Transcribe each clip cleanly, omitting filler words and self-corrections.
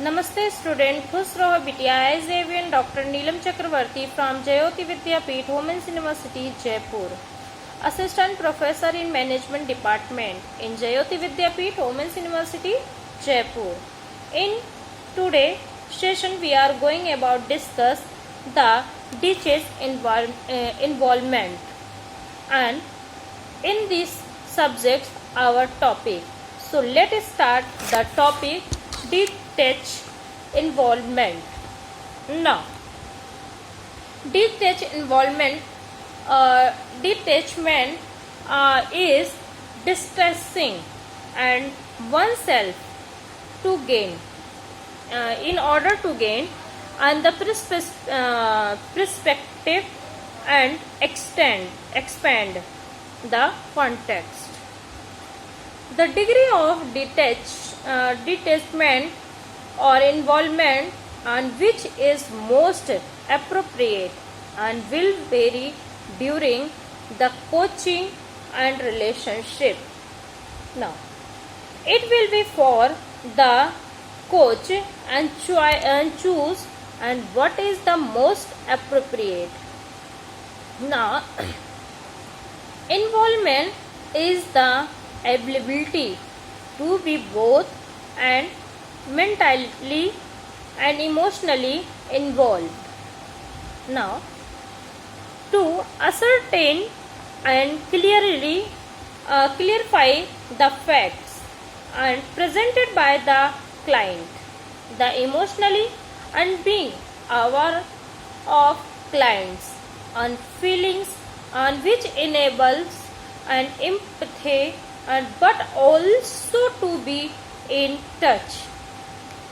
नमस्ते स्टूडेंट, खुश रहो बिटिया। एज एवियन doctor Neelam Chakraborty from Jyoti Vidyapeeth women's university Jaipur, assistant professor in management department in Jyoti Vidyapeeth women's university Jaipur. In today session we are going about discuss the teachers involvement and in this subject our topic. So let us start the topic detach involvement. Now detachment is distressing and oneself to gain in order to gain and the perspective and expand the context. The degree of detachment or involvement and which is most appropriate and will vary during the coaching and relationship. Now, it will be for the coach and choose and what is the most appropriate. Now, involvement is the ability to be both and mentally and emotionally involved. Now, to ascertain and clarify the facts and presented by the client, the emotionally and being aware of clients and feelings and which enables an empathy and but also to be in touch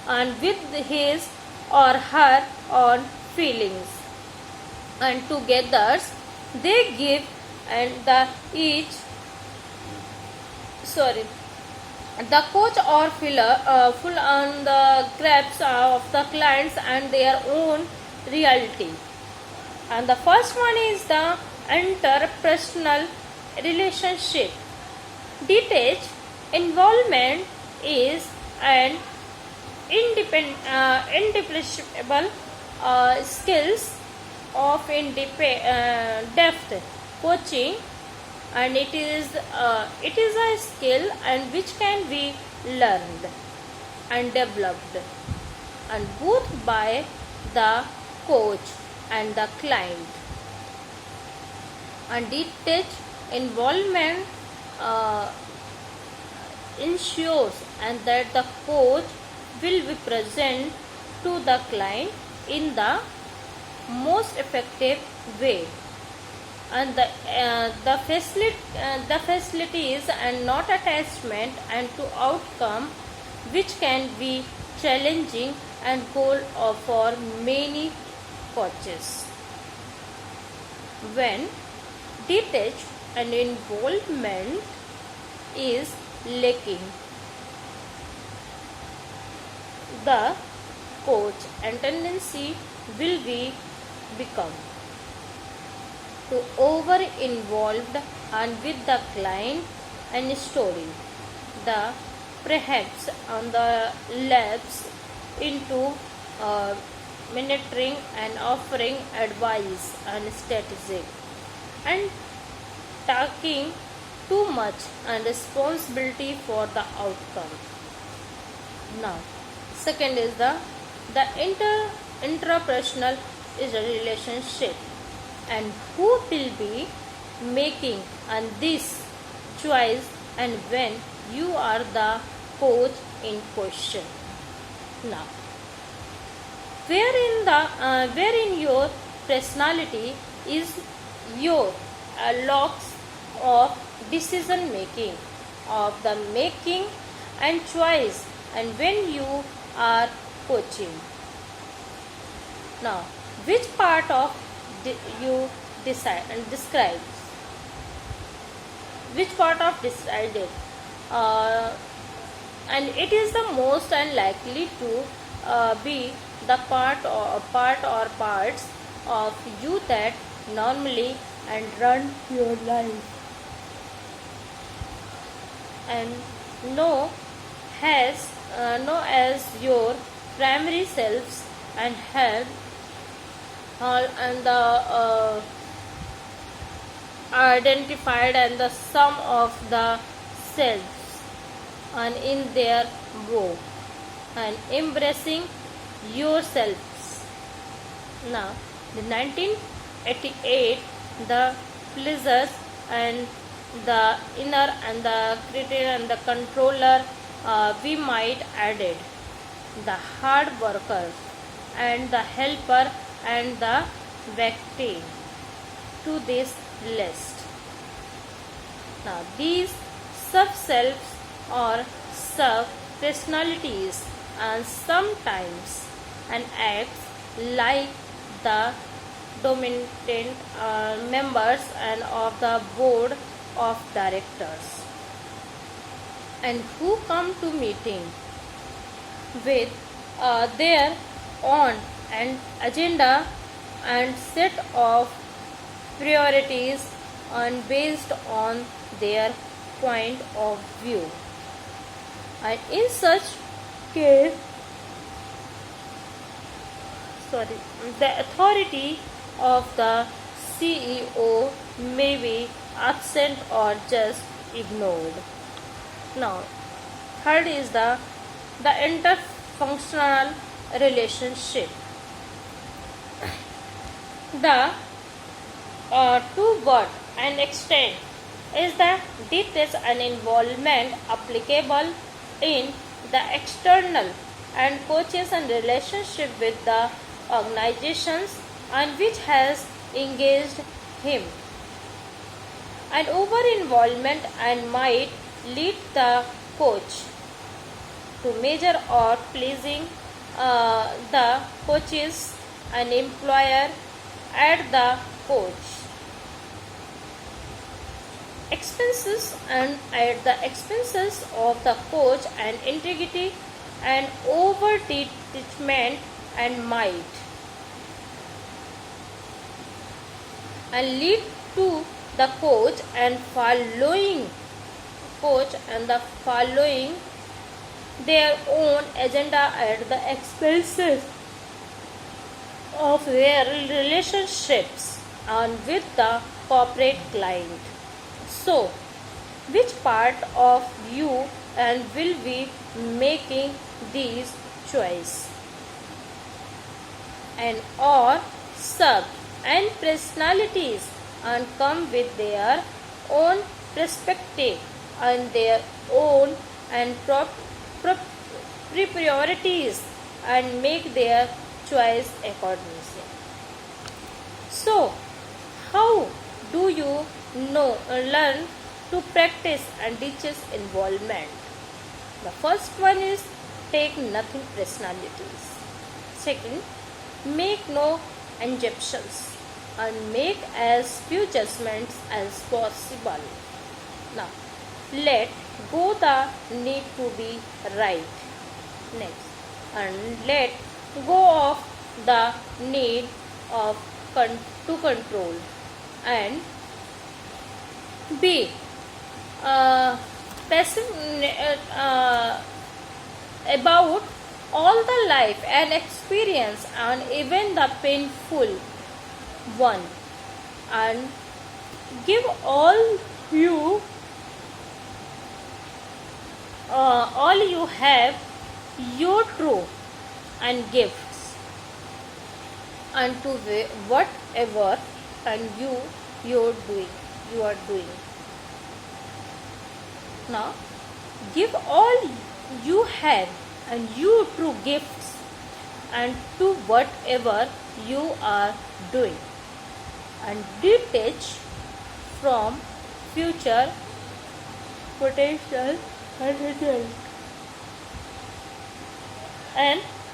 and with his or her own feelings, and together they give and the coach or full on the grasp of the clients and their own reality. And the first one is the interpersonal relationship. Detached involvement is an indistinguishable skills of depth coaching, and it is a skill and which can be learned and developed and both by the coach and the client. And detached involvement ensures and that the coach will be present to the client in the most effective way, and the facilities and not attachment and to outcome which can be challenging and goal for many coaches. When detached and involvement is lacking, the coach and tendency will become to over involved and with the client and story, the perhaps on the lapse into monitoring and offering advice and strategic and taking too much and responsibility for the outcome. Now, second is the intrapersonal is a relationship, and who will be making and this choice and when you are the coach in question. Now, wherein your personality is your locks of decision making of the making and choice and when you are coaching. Now, which part of you decide and describes which part of decided and it is the most unlikely to be the part or parts of you that normally and run your life and know as your primary cells and help all and the identified and the sum of the cells and in their row and embracing yourselves. Now, the 1988, the pleasures and the inner and the critic and the controller, we might added the hard worker and the helper and the victim to this list. Now, these sub-selves or sub-personalities and sometimes and acts like the dominant members and of the board of directors, and who come to meeting with their own and agenda and set of priorities and based on their point of view. And in such case, the authority of the CEO may be absent or just ignored. Now, third is the interfunctional relationship. The to what an extent is the depth and involvement applicable in the external and coaches and relationship with the organizations and which has engaged him, and over involvement and might lead the coach to measure or pleasing the coaches and employer at the coach expenses and at the expenses of the coach and integrity and over teachment and might and lead to the coach and following their own agenda at the expenses of their relationships and with the corporate client. So, which part of you and will be making these choice? And or sub and personalities and come with their own perspective and their own and priorities and make their choice accordingly. So, how do you learn to practice and teaches involvement? The first one is take nothing personalities. Second, make no assumptions and make as few judgments as possible. Now, let go the need to be right. Next, and let go of the need of to control and be passive about all the life and experience and even the painful one, and give all you have your true and gifts and to whatever and you are doing. Now, give all you have and you true gifts and to whatever you are doing, and detach from future potential and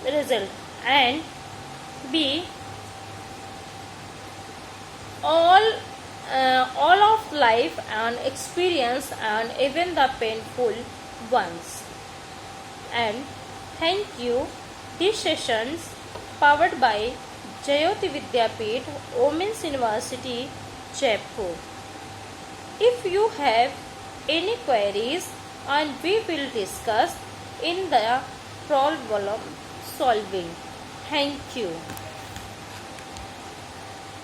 result and be all of life and experience and even the painful ones. And thank you. These sessions powered by Jayoti Vidyapeeth, Women's University, Jaipur. If you have any queries, and we will discuss in the problem solving. Thank you.